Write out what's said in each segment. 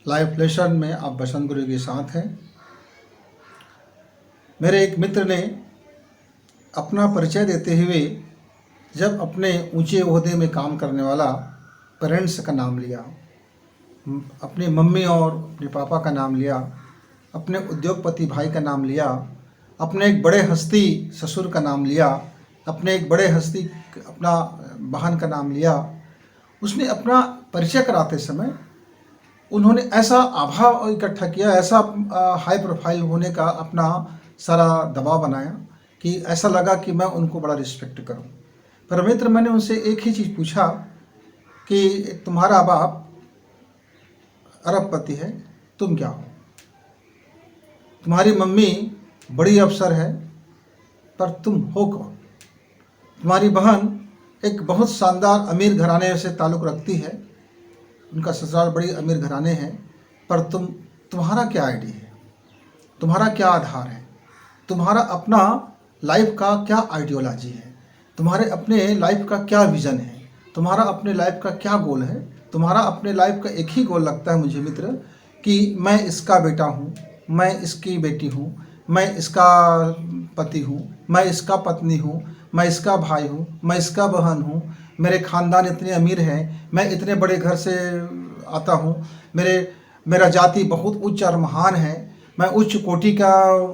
Life lesson में आप बसंत गुरु के साथ हैं। मेरे एक मित्र ने अपना परिचय देते हुए जब अपने ऊंचे ओहदे में काम करने वाला पेरेंट्स का नाम लिया, अपनी मम्मी और अपने पापा का नाम लिया, अपने उद्योगपति भाई का नाम लिया, अपने एक बड़े हस्ती ससुर का नाम लिया, अपने एक बड़े हस्ती अपना बहन का नाम लिया, उसने अपना परिचय कराते समय उन्होंने ऐसा अभाव इकट्ठा किया, ऐसा हाई प्रोफाइल होने का अपना सारा दबाव बनाया कि ऐसा लगा कि मैं उनको बड़ा रिस्पेक्ट करूं। पर मित्र, मैंने उनसे एक ही चीज़ पूछा कि तुम्हारा बाप अरबपति है, तुम क्या हो? तुम्हारी मम्मी बड़ी अफसर है, पर तुम हो कौन? तुम्हारी बहन एक बहुत शानदार अमीर घराने से ताल्लुक़ रखती है, उनका ससुराल बड़ी अमीर घराने हैं, पर तुम्हारा क्या आईडी है? तुम्हारा क्या आधार है? तुम्हारा अपना लाइफ का क्या आइडियोलॉजी है? तुम्हारे अपने लाइफ का क्या विज़न है? तुम्हारा अपने लाइफ का क्या गोल है? तुम्हारा अपने लाइफ का एक ही गोल लगता है मुझे मित्र कि मैं इसका बेटा हूँ, मैं इसकी बेटी हूँ, मैं इसका पति हूँ, मैं इसका पत्नी हूँ, मैं इसका भाई हूँ, मैं इसका बहन हूँ, मेरे ख़ानदान इतने अमीर हैं, मैं इतने बड़े घर से आता हूँ, मेरा जाति बहुत उच्च और महान है, मैं उच्च कोटि का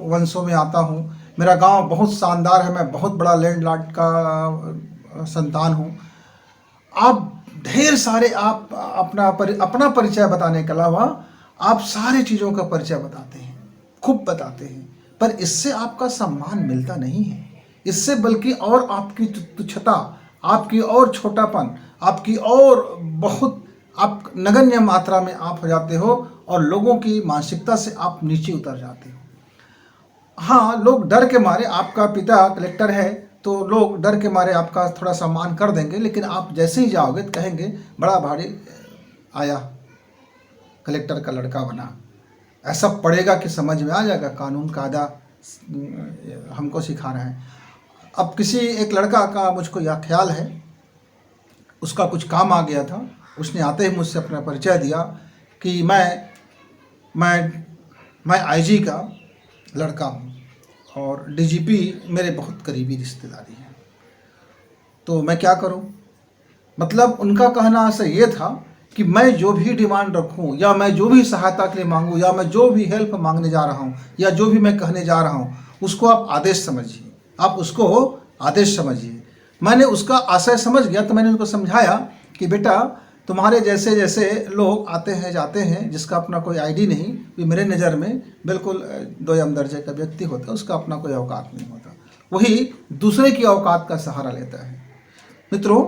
वंशों में आता हूँ, मेरा गांव बहुत शानदार है, मैं बहुत बड़ा लैंडलॉर्ड का संतान हूँ। आप ढेर सारे आप अपना परिचय बताने के अलावा आप सारी चीज़ों का परिचय बताते हैं, खूब बताते हैं, पर इससे आपका सम्मान मिलता नहीं है। इससे बल्कि और आपकी तुच्छता, आपकी और छोटापन, आपकी और बहुत आप नगण्य मात्रा में आप हो जाते हो और लोगों की मानसिकता से आप नीचे उतर जाते हो। हाँ, लोग डर के मारे, आपका पिता कलेक्टर है तो लोग डर के मारे आपका थोड़ा सम्मान कर देंगे, लेकिन आप जैसे ही जाओगे तो कहेंगे बड़ा भारी आया, कलेक्टर का लड़का बना। ऐसा पड़ेगा कि समझ में आ जाएगा, कानून कायदा हमको सिखा रहे हैं। अब किसी एक लड़का का मुझको यह ख्याल है, उसका कुछ काम आ गया था, उसने आते ही मुझसे अपना परिचय दिया कि मैं आईजी का लड़का हूँ और डीजीपी मेरे बहुत करीबी रिश्तेदारी हैं, तो मैं क्या करूँ? मतलब उनका कहना ऐसा ये था कि मैं जो भी डिमांड रखूं या मैं जो भी सहायता के लिए मांगूं या मैं जो भी हेल्प मांगने जा रहा हूं या जो भी मैं कहने जा रहा हूं, उसको आप आदेश समझिए, आप उसको आदेश समझिए। मैंने उसका आशय समझ गया तो मैंने उनको समझाया कि बेटा, तुम्हारे जैसे जैसे लोग आते हैं जाते हैं, जिसका अपना कोई आईडी नहीं, भी मेरे नज़र में बिल्कुल दोयम दर्जे का व्यक्ति होता है, उसका अपना कोई औकात नहीं होता, वही दूसरे की औकात का सहारा लेता है। मित्रों,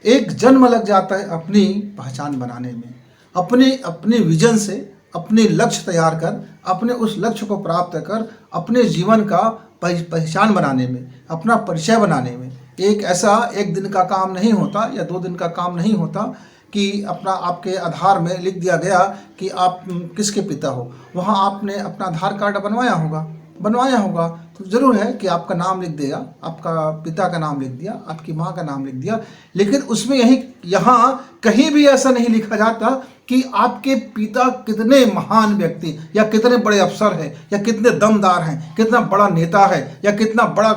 एक जन्म लग जाता है अपनी पहचान बनाने में, अपने विजन से अपने लक्ष्य तैयार कर, अपने उस लक्ष्य को प्राप्त कर, अपने जीवन का पहचान बनाने में, अपना परिचय बनाने में। एक दिन का काम नहीं होता या 2 दिन का काम नहीं होता कि अपना आपके आधार में लिख दिया गया कि आप किसके पिता हो। वहाँ आपने अपना आधार कार्ड बनवाया होगा तो ज़रूर है कि आपका नाम लिख देगा, आपका पिता का नाम लिख दिया, आपकी माँ का नाम लिख दिया, लेकिन उसमें यहाँ कहीं भी ऐसा नहीं लिखा जाता कि आपके पिता कितने महान व्यक्ति या कितने बड़े अफसर हैं या कितने दमदार हैं, कितना बड़ा नेता है या कितना बड़ा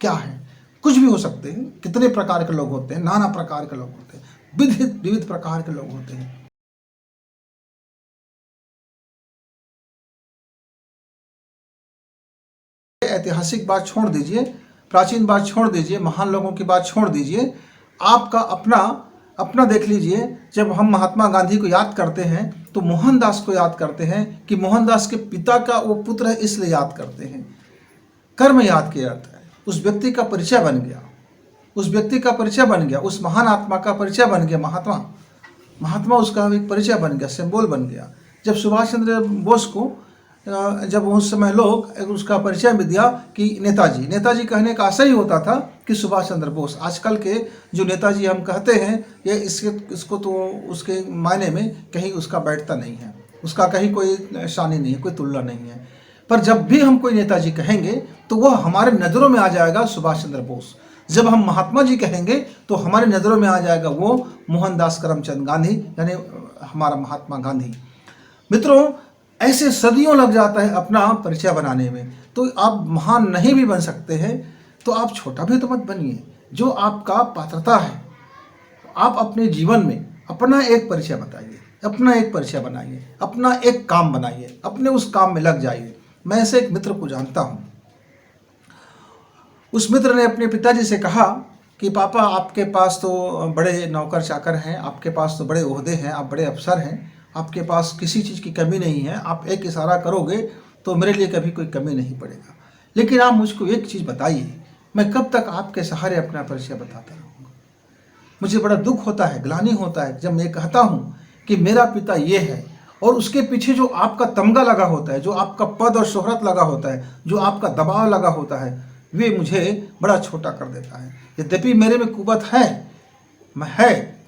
क्या है। कुछ भी हो सकते हैं, कितने प्रकार के लोग होते हैं, नाना प्रकार के लोग होते हैं, विविध प्रकार के लोग होते हैं। ऐतिहासिक बात छोड़ दीजिए, प्राचीन बात छोड़ दीजिए, महान लोगों की बात छोड़ दीजिए, आपका अपना देख लीजिए। जब हम महात्मा गांधी को याद करते हैं तो मोहनदास को याद करते हैं कि मोहनदास के पिता का वो पुत्र है, इसलिए याद करते हैं। कर्म याद किया जाता है, उस व्यक्ति का परिचय बन गया, उस महान आत्मा का परिचय बन गया। महात्मा उसका एक परिचय बन गया, सिंबल बन गया। जब सुभाष चंद्र बोस को जब उस समय लोग उसका परिचय भी दिया कि नेताजी कहने का आशय ही होता था कि सुभाष चंद्र बोस। आजकल के जो नेताजी हम कहते हैं, ये इसको तो उसके मायने में कहीं उसका बैठता नहीं है, उसका कहीं कोई शानी नहीं है, कोई तुलना नहीं है। पर जब भी हम कोई नेताजी कहेंगे तो वह हमारे नज़रों में आ जाएगा सुभाष चंद्र बोस। जब हम महात्मा जी कहेंगे तो हमारे नज़रों में आ जाएगा वो मोहनदास करमचंद गांधी, यानी हमारा महात्मा गांधी। मित्रों, ऐसे सदियों लग जाता है अपना परिचय बनाने में। तो आप महान नहीं भी बन सकते हैं, तो आप छोटा भी तो मत बनिए। जो आपका पात्रता है, आप अपने जीवन में अपना एक परिचय बताइए, अपना एक परिचय बनाइए, अपना एक काम बनाइए, अपने उस काम में लग जाइए। मैं ऐसे एक मित्र को जानता हूँ। उस मित्र ने अपने पिताजी से कहा कि पापा, आपके पास तो बड़े नौकर चाकर हैं, आपके पास तो बड़े ओहदे हैं, आप बड़े अफसर हैं, आपके पास किसी चीज़ की कमी नहीं है, आप एक इशारा करोगे तो मेरे लिए कभी कोई कमी नहीं पड़ेगा। लेकिन आप मुझको एक चीज़ बताइए, मैं कब तक आपके सहारे अपना परिचय बताता रहूँगा? मुझे बड़ा दुख होता है, ग्लानि होता है जब मैं कहता हूँ कि मेरा पिता ये है, और उसके पीछे जो आपका तमगा लगा होता है, जो आपका पद और शोहरत लगा होता है, जो आपका दबाव लगा होता है, वे मुझे बड़ा छोटा कर देता है। यद्यपि मेरे में कुवत है,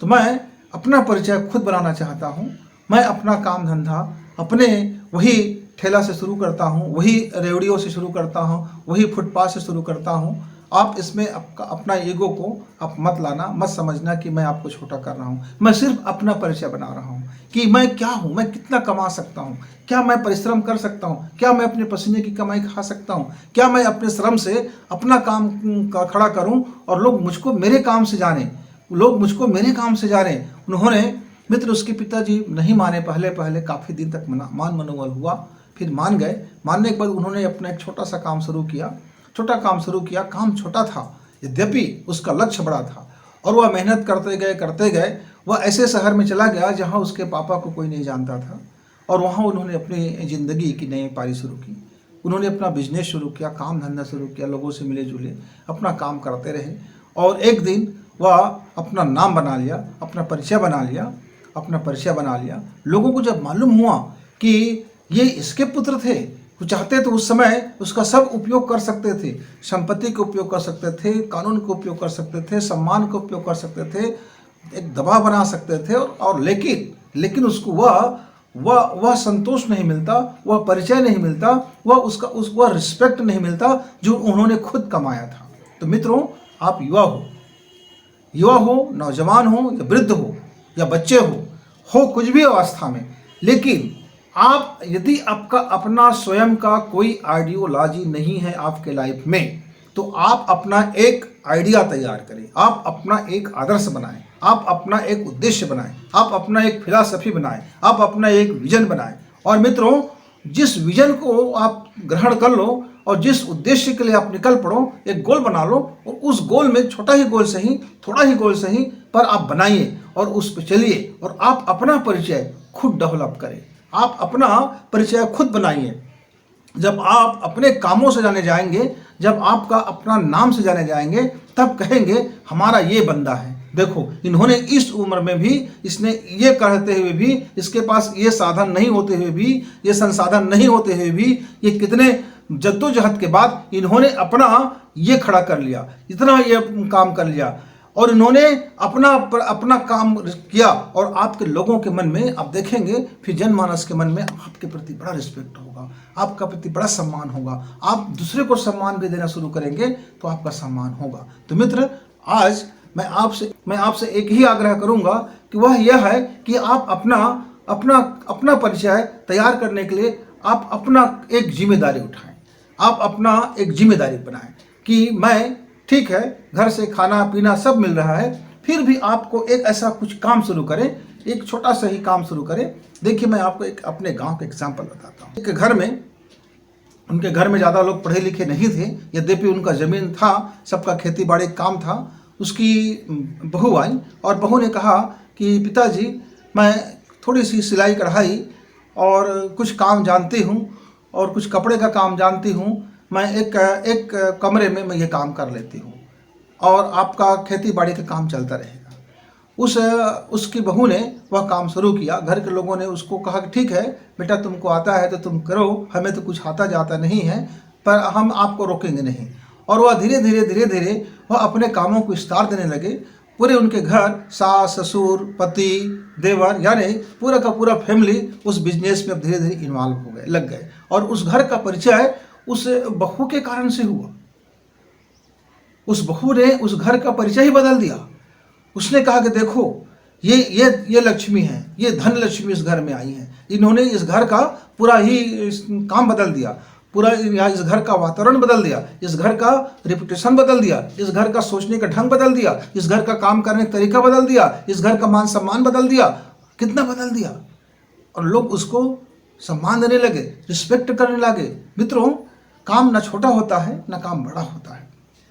तो मैं अपना परिचय खुद बनाना चाहता हूँ। मैं अपना काम धंधा अपने वही ठेला से शुरू करता हूँ, वही रेवड़ियों से शुरू करता हूँ, वही फुटपाथ से शुरू करता हूँ। आप इसमें अपना ईगो को आप मत लाना, मत समझना कि मैं आपको छोटा कर रहा हूँ। मैं सिर्फ अपना परिचय बना रहा हूँ कि मैं क्या हूँ, मैं कितना कमा सकता हूँ, क्या मैं परिश्रम कर सकता हूँ, क्या मैं अपने पसीने की कमाई खा सकता हूँ, क्या मैं अपने श्रम से अपना काम खड़ा करूँ और लोग मुझको मेरे काम से जाने, लोग मुझको मेरे काम से जाने। उन्होंने मित्र, उसके पिताजी नहीं माने, पहले काफ़ी दिन तक मान मनोबल हुआ, फिर मान गए। मानने के बाद उन्होंने अपना एक छोटा सा काम शुरू किया। काम छोटा था, यद्यपि उसका लक्ष्य बड़ा था, और वह मेहनत करते गए वह ऐसे शहर में चला गया जहां उसके पापा को कोई नहीं जानता था, और वहां उन्होंने अपनी ज़िंदगी की नई पारी शुरू की। उन्होंने अपना बिजनेस शुरू किया, काम धंधा शुरू किया, लोगों से मिले जुले, अपना काम करते रहे, और एक दिन वह अपना नाम बना लिया, अपना परिचय बना लिया। लोगों को जब मालूम हुआ कि ये इसके पुत्र थे, वो चाहते तो उस समय उसका सब उपयोग कर सकते थे, संपत्ति का उपयोग कर सकते थे, कानून का उपयोग कर सकते थे, सम्मान का उपयोग कर सकते थे, एक दबाव बना सकते थे, और लेकिन उसको वह संतोष नहीं मिलता, वह परिचय नहीं मिलता, वह रिस्पेक्ट नहीं मिलता जो उन्होंने खुद कमाया था। तो मित्रों, आप युवा हो, नौजवान हो या वृद्ध हो या बच्चे हो कुछ भी अवस्था में, लेकिन आप यदि आपका अपना स्वयं का कोई आइडियोलॉजी नहीं है आपके लाइफ में, तो आप अपना एक आइडिया तैयार करें, आप अपना एक आदर्श बनाएं, आप अपना एक उद्देश्य बनाएं, आप अपना एक फिलॉसफी बनाएं, आप अपना एक विजन बनाएं। और मित्रों, जिस विजन को आप ग्रहण कर लो और जिस उद्देश्य के लिए आप निकल पड़ो, एक गोल बना लो, और उस गोल में छोटा ही गोल सही, थोड़ा ही गोल सही, पर आप बनाइए और उस पर चलिए, और आप अपना परिचय खुद डेवलप करें, आप अपना परिचय खुद बनाइए। जब आप अपने कामों से जाने जाएंगे, जब आपका अपना नाम से जाने जाएंगे, तब कहेंगे हमारा ये बंदा है, देखो इन्होंने इस उम्र में भी, इसने ये कहते हुए भी, इसके पास ये साधन नहीं होते हुए भी, ये संसाधन नहीं होते हुए भी, ये कितने जद्दोजहद के बाद इन्होंने अपना ये खड़ा कर लिया, इतना ये काम कर लिया, और इन्होंने अपना काम किया। और आपके लोगों के मन में आप देखेंगे, फिर जनमानस के मन में आपके प्रति बड़ा रिस्पेक्ट होगा, आपका प्रति बड़ा सम्मान होगा, आप दूसरे को सम्मान भी देना शुरू करेंगे तो आपका सम्मान होगा। तो मित्र, आज मैं आपसे एक ही आग्रह करूंगा कि वह यह है कि आप अपना परिचय तैयार करने के लिए आप अपना एक जिम्मेदारी उठाएं, आप अपना एक जिम्मेदारी बनाएं कि मैं, ठीक है, घर से खाना पीना सब मिल रहा है, फिर भी आपको एक ऐसा कुछ काम शुरू करें, एक छोटा सा ही काम शुरू करें। देखिए, मैं आपको एक अपने गांव का एग्जांपल बताता हूँ। उनके घर में ज़्यादा लोग पढ़े लिखे नहीं थे, यद्यपि उनका ज़मीन था, सबका खेती बाड़ी काम था। उसकी बहू आई और बहू ने कहा कि पिताजी, मैं थोड़ी सी सिलाई कढ़ाई और कुछ काम जानती हूँ और कुछ कपड़े का काम जानती हूँ, मैं एक कमरे में मैं ये काम कर लेती हूँ और आपका खेती बाड़ी का काम चलता रहेगा। उसकी बहू ने वह काम शुरू किया। घर के लोगों ने उसको कहा कि ठीक है बेटा, तुमको आता है तो तुम करो, हमें तो कुछ आता जाता नहीं है, पर हम आपको रोकेंगे नहीं। और वह धीरे धीरे वह अपने कामों को विस्तार देने लगे। पूरे उनके घर, सास ससुर पति देवर, यानी पूरा का पूरा फैमिली उस बिजनेस में अब धीरे धीरे इन्वॉल्व लग गए। और उस घर का परिचय उस बहू के कारण से हुआ। उस बहू ने उस घर का परिचय ही बदल दिया। उसने कहा कि देखो, ये लक्ष्मी है, ये धन लक्ष्मी इस घर में आई है। इन्होंने इस घर का पूरा ही काम बदल दिया, पूरा इस घर का वातावरण बदल दिया, इस घर का रेपुटेशन बदल दिया, इस घर का सोचने का ढंग बदल दिया, इस घर का काम करने का तरीका बदल दिया, इस घर का मान सम्मान बदल दिया। कितना बदल दिया, और लोग उसको सम्मान देने लगे, रिस्पेक्ट करने लगे। मित्रों, काम न छोटा होता है न काम बड़ा होता है।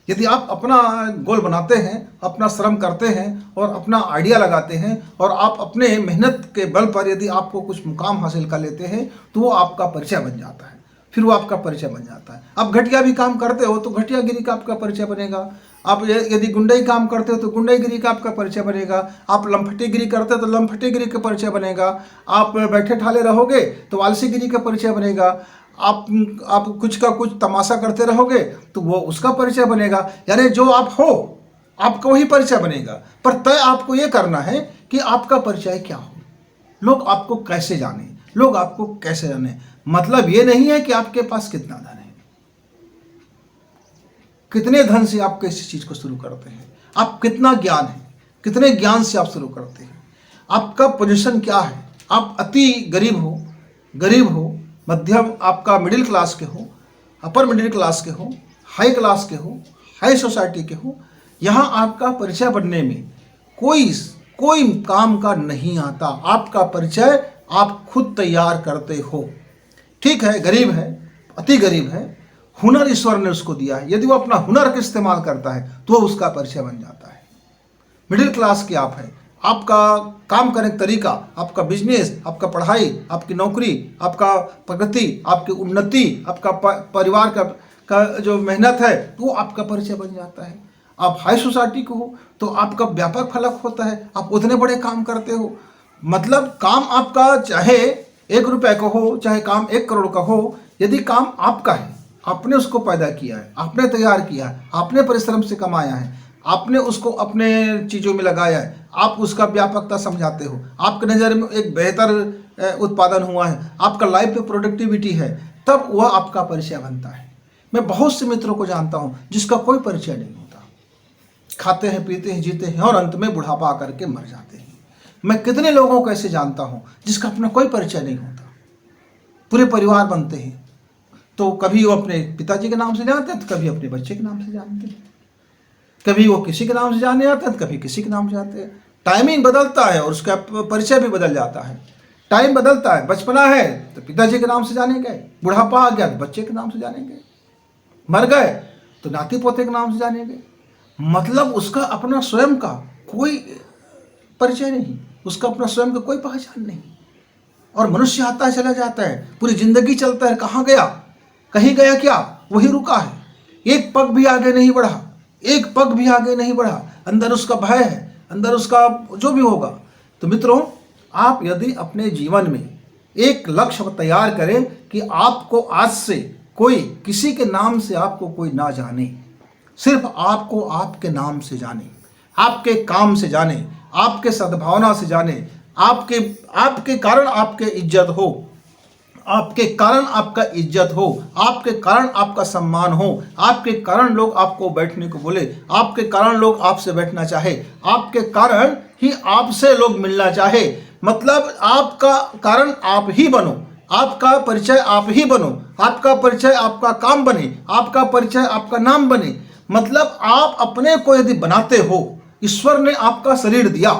यदि आप अपना गोल बनाते हैं, अपना श्रम करते हैं और अपना आइडिया लगाते हैं और आप अपने मेहनत के बल पर यदि आपको कुछ मुकाम हासिल कर लेते हैं तो वो आपका परिचय बन जाता है, फिर वो आपका परिचय बन जाता है। आप घटिया भी काम करते हो तो घटियागिरी का आपका परिचय बनेगा। आप यदि गुंडाई काम करते हो तो गुंडाईगिरी का आपका परिचय बनेगा। आप लंफटेगिरी करते हो तो लंफटेगिरी का परिचय बनेगा। आप बैठे ठाले रहोगे तो आलसीगिरी का परिचय बनेगा। आप कुछ का कुछ तमाशा करते रहोगे तो वो उसका परिचय बनेगा। यानी जो आप हो आपका वही परिचय बनेगा, पर तय आपको ये करना है कि आपका परिचय क्या हो, लोग आपको कैसे जाने, लोग आपको कैसे जाने। मतलब ये नहीं है कि आपके पास कितना धन है, कितने धन से आप किसी चीज को शुरू करते हैं, आप कितना ज्ञान है, कितने ज्ञान से आप शुरू करते हैं, आपका पोजीशन क्या है। आप अति गरीब हो, मध्यम, आपका मिडिल क्लास के हो, अपर मिडिल क्लास के हो, हाई क्लास के हो, हाई सोसाइटी के हो, यहाँ आपका परिचय बनने में कोई काम का नहीं आता। आपका परिचय आप खुद तैयार करते हो। ठीक है, गरीब है, अति गरीब है, हुनर ईश्वर ने उसको दिया है, यदि वो अपना हुनर का इस्तेमाल करता है तो वो उसका परिचय बन जाता है। मिडिल क्लास के आप हैं, आपका काम करने का तरीका, आपका बिजनेस, आपका पढ़ाई, आपकी नौकरी, आपका प्रगति, आपकी उन्नति, आपका परिवार का जो मेहनत है वो आपका परिचय बन जाता है। आप हाई सोसाइटी को हो तो आपका व्यापक फलक होता है, आप उतने बड़े काम करते हो। मतलब काम आपका चाहे 1 रुपये का हो, चाहे काम 1 करोड़ का हो, यदि काम आपका है, आपने उसको पैदा किया है, आपने तैयार किया है, आपने परिश्रम से कमाया है, आपने उसको अपने चीज़ों में लगाया है, आप उसका व्यापकता समझाते हो, आपके नज़र में एक बेहतर उत्पादन हुआ है, आपका लाइफ में प्रोडक्टिविटी है, तब वह आपका परिचय बनता है। मैं बहुत से मित्रों को जानता हूँ जिसका कोई परिचय नहीं होता, खाते हैं, पीते हैं, जीते हैं और अंत में बुढ़ापा आकर के मर जाते हैं। मैं कितने लोगों को ऐसे जानता हूँ जिसका अपना कोई परिचय नहीं होता, पूरे परिवार बनते हैं तो कभी वो अपने पिताजी के नाम से जानते हैं तो कभी अपने बच्चे के नाम से जानते हैं, कभी वो किसी के नाम से जाने जाते हैं तो कभी किसी के नाम से जाते हैं। टाइमिंग बदलता है और उसका परिचय भी बदल जाता है। टाइम बदलता है, बचपना है तो पिताजी के नाम से जाने गए, बुढ़ापा आ गया तो बच्चे के नाम से जाने गए, मर गए तो नाती पोते के नाम से जाने गए। मतलब उसका अपना स्वयं का कोई परिचय नहीं, उसका अपना स्वयं का कोई पहचान नहीं। और मनुष्य आता है चला जाता है, पूरी जिंदगी चलता है, कहाँ गया, कहीं गया क्या, वही रुका है, एक पग भी आगे नहीं बढ़ा, एक पग भी आगे नहीं बढ़ा। अंदर उसका भय है, अंदर उसका जो भी होगा। तो मित्रों, आप यदि अपने जीवन में एक लक्ष्य तैयार करें कि आपको आज से कोई किसी के नाम से आपको कोई ना जाने, सिर्फ आपको आपके नाम से जाने, आपके काम से जाने, आपके सद्भावना से जाने, आपके कारण आपके इज्जत हो, आपके कारण आपका इज्जत हो, आपके कारण आपका सम्मान हो, आपके कारण लोग आपको बैठने को बोले, आपके कारण लोग आपसे बैठना चाहे, आपके कारण ही आपसे लोग मिलना चाहे। मतलब आपका कारण आप ही बनो, आपका परिचय आप ही बनो, आपका परिचय आपका काम बने, आपका परिचय आपका नाम बने। मतलब आप अपने को यदि बनाते हो, ईश्वर ने आपका शरीर दिया,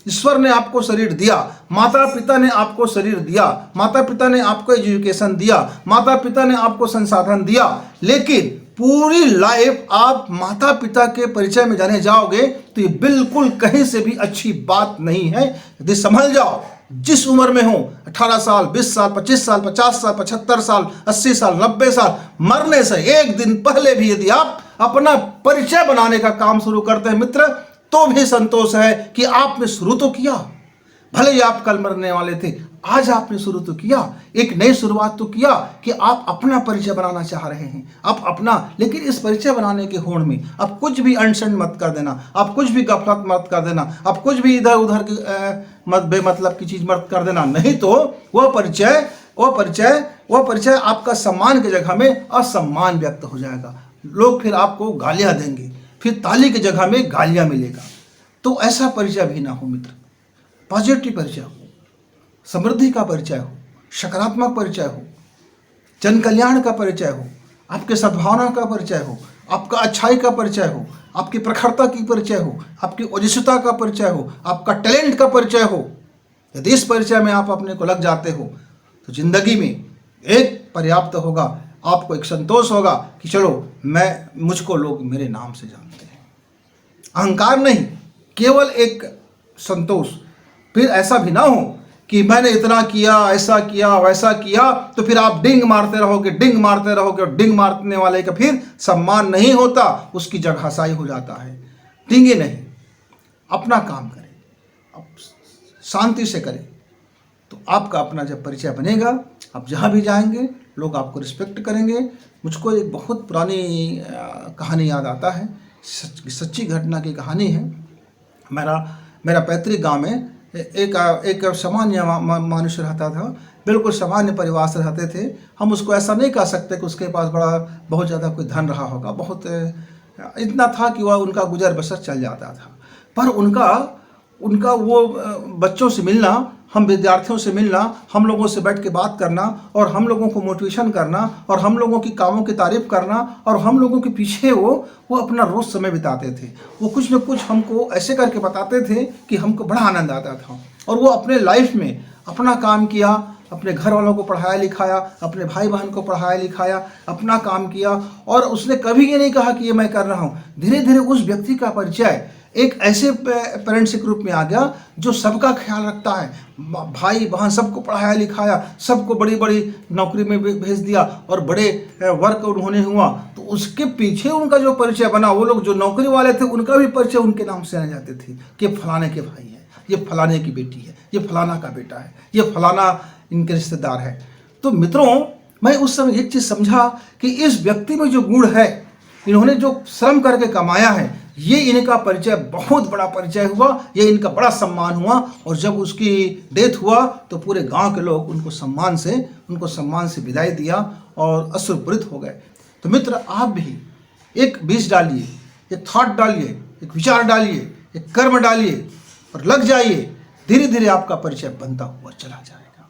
ईश्वर ने आपको शरीर दिया, माता पिता ने आपको शरीर दिया, माता पिता ने आपको एजुकेशन दिया, माता पिता ने आपको संसाधन दिया, लेकिन पूरी लाइफ आप माता पिता के परिचय में जाने जाओगे तो ये बिल्कुल कहीं से भी अच्छी बात नहीं है। यदि संभल जाओ, जिस उम्र में हो, 18 साल, 20 साल, 25 साल, 50 साल, 75 साल, 80 साल, 90 साल, मरने से एक दिन पहले भी यदि आप अपना परिचय बनाने का काम शुरू करते हैं मित्र, तो भी संतोष है कि आपने शुरू तो किया। भले ही आप कल मरने वाले थे, आज आपने शुरू तो किया, एक नई शुरुआत तो किया कि आप अपना परिचय बनाना चाह रहे हैं, आप अपना। लेकिन इस परिचय बनाने के होड़ में आप कुछ भी अनशन मत कर देना, आप कुछ भी गफलत मत कर देना, आप कुछ भी इधर उधर की बेमतलब की चीज मत कर देना, नहीं तो वह परिचय आपका सम्मान की जगह में असम्मान व्यक्त हो जाएगा। लोग फिर आपको गालियां देंगे, फिर ताली की जगह में गालियां मिलेगा। तो ऐसा परिचय भी ना हो मित्र। पॉजिटिव परिचय हो, समृद्धि का परिचय हो, सकारात्मक परिचय हो, जन कल्याण का परिचय हो, आपके सद्भावना का परिचय हो, आपका अच्छाई का परिचय हो, आपकी प्रखरता की परिचय हो, आपकी ओजस्विता का परिचय हो, आपका टैलेंट का परिचय हो। यदि इस परिचय में आप अपने को लग जाते हो तो जिंदगी में एक पर्याप्त होगा, आपको एक संतोष होगा कि चलो मुझको लोग मेरे नाम से जानते हैं। अहंकार नहीं, केवल एक संतोष। फिर ऐसा भी ना हो कि मैंने इतना किया, ऐसा किया, वैसा किया, तो फिर आप डिंग मारते रहोगे, डिंग मारते रहोगे, और डिंग मारने वाले का फिर सम्मान नहीं होता, उसकी जगहसाई हो जाता है। डिंगे नहीं, अपना काम करें, आप शांति से करें, तो आपका अपना जब परिचय बनेगा, आप जहाँ भी जाएंगे लोग आपको रिस्पेक्ट करेंगे। मुझको एक बहुत पुरानी कहानी याद आता है, सच्ची घटना की कहानी है। मेरा पैतृक गांव में एक सामान्य मनुष्य रहता था, बिल्कुल सामान्य परिवार से रहते थे। हम उसको ऐसा नहीं कह सकते कि उसके पास बहुत ज़्यादा कोई धन रहा होगा, बहुत इतना था कि वह उनका गुजर बसर चल जाता था। पर उनका वो बच्चों से मिलना, हम विद्यार्थियों से मिलना, हम लोगों से बैठ के बात करना, और हम लोगों को मोटिवेशन करना, और हम लोगों की कामों की तारीफ करना, और हम लोगों के पीछे वो अपना रोज़ समय बिताते थे। वो कुछ न कुछ हमको ऐसे करके बताते थे कि हमको बड़ा आनंद आता था। और वो अपने लाइफ में अपना काम किया, अपने घर वालों को पढ़ाया लिखाया, अपने भाई बहन को पढ़ाया लिखाया, अपना काम किया, और उसने कभी ये नहीं कहा कि ये मैं कर रहा हूँ। धीरे धीरे उस व्यक्ति का परिचय एक ऐसे पेरेंट्स के रूप में आ गया जो सबका ख्याल रखता है, भाई बहन सबको पढ़ाया लिखाया, सबको बड़ी बड़ी नौकरी में भेज दिया, और बड़े वर्क उन्होंने हुआ। तो उसके पीछे उनका जो परिचय बना, वो लोग जो नौकरी वाले थे उनका भी परिचय उनके नाम से आ जाते थे कि फलाने के भाई हैं, ये फलाने की बेटी है, ये फलाना का बेटा है, ये फलाना इनके रिश्तेदार है। तो मित्रों, मैं उस समय एक चीज़ समझा कि इस व्यक्ति में जो गुण है, इन्होंने जो श्रम करके कमाया है, ये इनका परिचय बहुत बड़ा परिचय हुआ, ये इनका बड़ा सम्मान हुआ। और जब उसकी डेथ हुआ तो पूरे गांव के लोग उनको सम्मान से विदाई दिया और अश्रुपूरित हो गए। तो मित्र, आप भी एक बीज डालिए, एक थॉट डालिए, एक विचार डालिए, एक कर्म डालिए, और लग जाइए। धीरे धीरे आपका परिचय बनता हुआ चला जाएगा।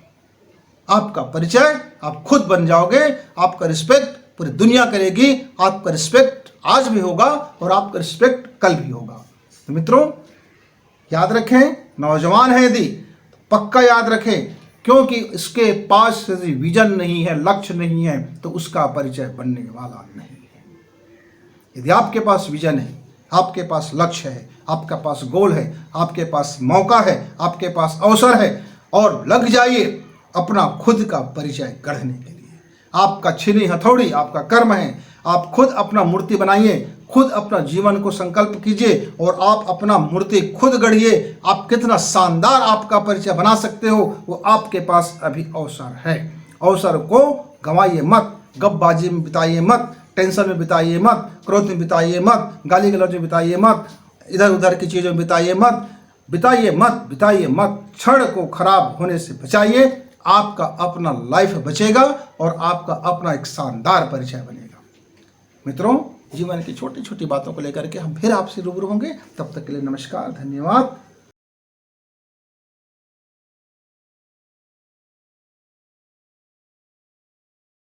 आपका परिचय आप खुद बन जाओगे, आपका रिस्पेक्ट पूरी दुनिया करेगी, आपका रिस्पेक्ट आज भी होगा और आपका रिस्पेक्ट कल भी होगा। तो मित्रों, याद रखें, नौजवान है यदि तो पक्का याद रखें, क्योंकि इसके पास यदि विजन नहीं है, लक्ष्य नहीं है, तो उसका परिचय बनने वाला नहीं है। यदि आपके पास विजन है, आपके पास लक्ष्य है, आपके पास गोल है, आपके पास मौका है, आपके पास अवसर है, और लग जाइए अपना खुद का परिचय गढ़ने के लिए। आपका छीनी हथौड़ी आपका कर्म है। आप खुद अपना मूर्ति बनाइए, खुद अपना जीवन को संकल्प कीजिए, और आप अपना मूर्ति खुद गढ़िए। आप कितना शानदार आपका परिचय बना सकते हो, वो आपके पास अभी अवसर है। अवसर को गंवाइए मत, गपबाजी में बिताइए मत, टेंशन में बिताइए मत, क्रोध में बिताइए मत, गाली गलौज में बिताइए मत, इधर उधर की चीज़ों में बिताइए मत। क्षण को खराब होने से बचाइए। आपका अपना लाइफ बचेगा और आपका अपना एक शानदार परिचय बनेगा। मित्रों, जीवन की छोटी छोटी बातों को लेकर के हम फिर आपसे रूबरू होंगे। तब तक के लिए नमस्कार, धन्यवाद।